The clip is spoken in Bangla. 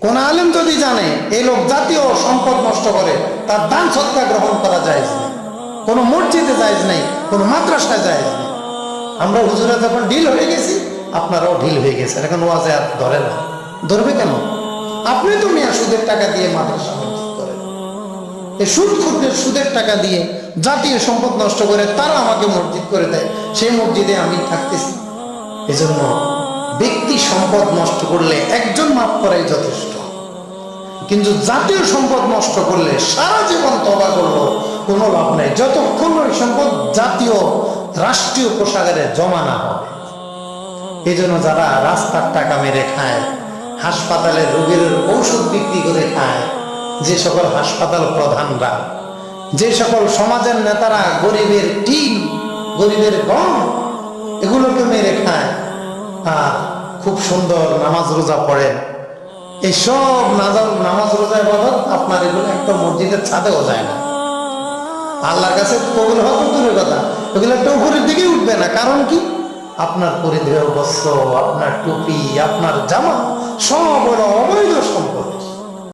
কোন আলেম যদি জানে এই লোক জাতীয় সম্পদ নষ্ট করে, তার দান সৎকা গ্রহণ করা জায়েজ নেই, কোনো মসজিদে জায়েজ নেই, কোনো মাদ্রাসায় জায়েজ নেই। আমরা হুজুরা যখন ঢিল হয়ে গেছি, আপনারাও ঢিল হয়ে গেছেন, এখন ওয়াজে আর ধরে না। ধরবে কেন? আপনি তো মিয়া সুদের টাকা দিয়ে মাদ্রাসা মসজিদ করেন, এই সুদখোরদের সুদের টাকা দিয়ে জাতীয় সম্পদ নষ্ট করে তারা আমাকে মসজিদ করে দেয়, সেই মসজিদে আমি থাকতেছি। এজন্য ব্যক্তি সম্পদ নষ্ট করলে একজন মাফ করাই যথেষ্ট, কিন্তু জাতীয় সম্পদ নষ্ট করলে সারা জীবন তওবা করলো কোনো লাভ নাই, যতক্ষণ ওই সম্পদ জাতীয় রাষ্ট্রীয় কোষাগারে জমা না হবে। এই জন্য যারা রাস্তার টাকা মেরে খায়, হাসপাতালে রোগীর ঔষধ বিক্রি করে খায়, যে সকল হাসপাতাল প্রধানরা, যে সকল সমাজের নেতারা গরিবের টিন, গরিবের গম এগুলোকে মেরে খায়, আর খুব সুন্দর নামাজ রোজা পড়েন, এইসব নামাজ রোজা ইবাদত আপনার এগুলো একটা মসজিদের ছাদেও যায় না, আল্লাহর কাছে কবুল হওয়া তো দূরের কথা, এগুলো একটা উপরের দিকে উঠবে না। কারণ কি? আপনার পরিধেয় বস্ত্র, আপনার টুপি, আপনার জামা সব হলো অবৈধ সম্পদ।